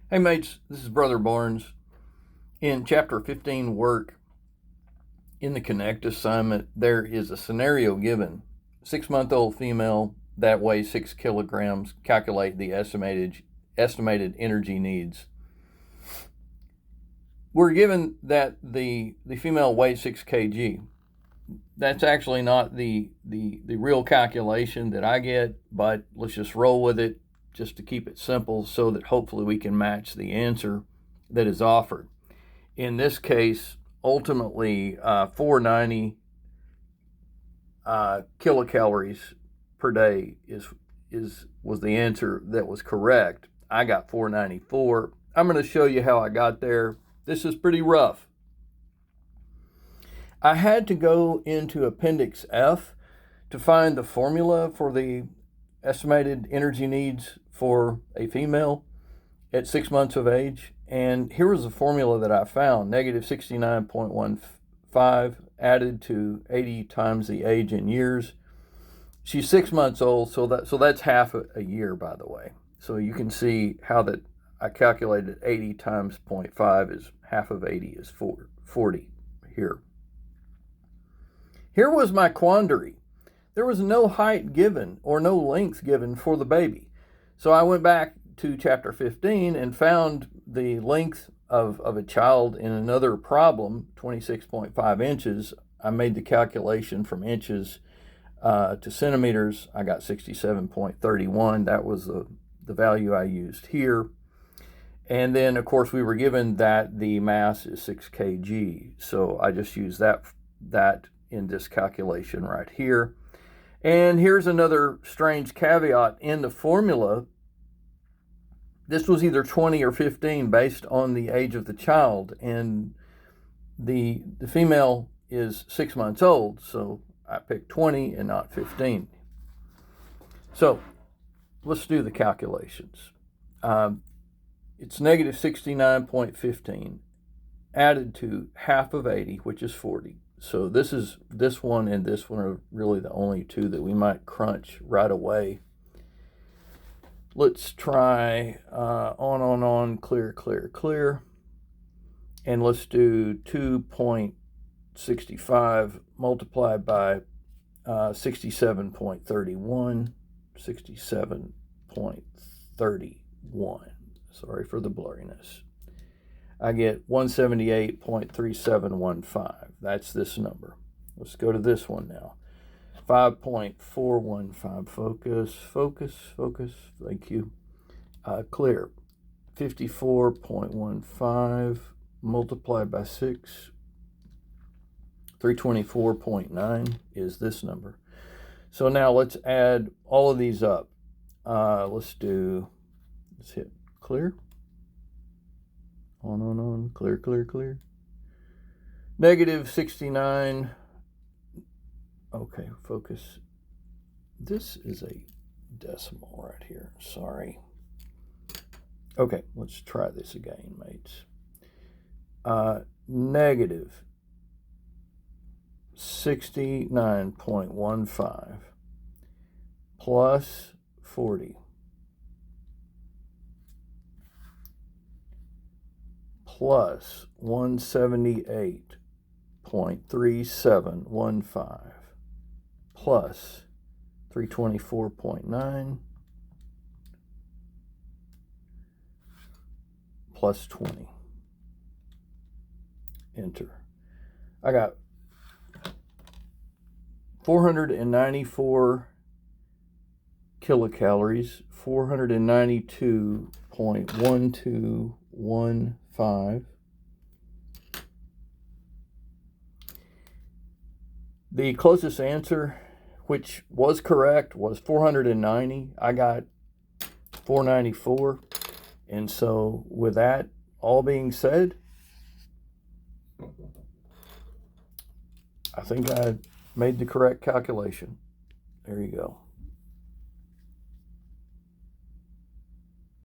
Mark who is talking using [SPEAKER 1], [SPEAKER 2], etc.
[SPEAKER 1] Hey mates, this is Brother Barnes. In Chapter 15 work, in the Connect assignment, there is a scenario given. 6-month-old female that weighs 6 kilograms, calculate the estimated energy needs. We're given that the female weighs 6 kg. That's actually not the real calculation that I get, but let's just roll with it just to keep it simple so that hopefully we can match the answer that is offered. In this case, ultimately 490 kilocalories per day was the answer that was correct. I got 494. I'm going to show you how I got there. This is pretty rough. I had to go into Appendix F to find the formula for the estimated energy needs for a female at 6 months of age. And here was the formula that I found. Negative 69.15 added to 80 times the age in years. She's 6 months old, so that's half a year, by the way. So you can see how that I calculated 80 times 0.5 is half of 80 is 40 here. Here was my quandary. There was no height given or no length given for the baby. So I went back to Chapter 15 and found the length of a child in another problem, 26.5 inches. I made the calculation from inches to centimeters. I got 67.31. That was the value I used here. And then, of course, we were given that the mass is 6 kg. So I just used that in this calculation right here. And here's another strange caveat in the formula. This was either 20 or 15 based on the age of the child, and the female is 6 months old, so I picked 20 and not 15. So let's do the calculations. It's negative 69.15 added to half of 80, which is 40. So this one and this one are really the only two that we might crunch right away. Let's try on, clear. And let's do 2.65 multiplied by 67.31. 67.31. Sorry for the blurriness. I get 178.3715. That's this number. Let's go to this one now. 5.415. Focus. Thank you. Clear. 54.15 multiplied by 6. 324.9 is this number. So now let's add all of these up. Let's hit clear. On, clear. Negative 69. Okay, focus. This is a decimal right here. Sorry. Okay, let's try this again, mates. Negative 69.15 plus 40 plus 178.3715 plus 324.9 plus 20. Enter. I got 494 kilocalories, 492.1215. The closest answer, which was correct, was 490. I got 494. And so with that all being said, I think I made the correct calculation. There you go.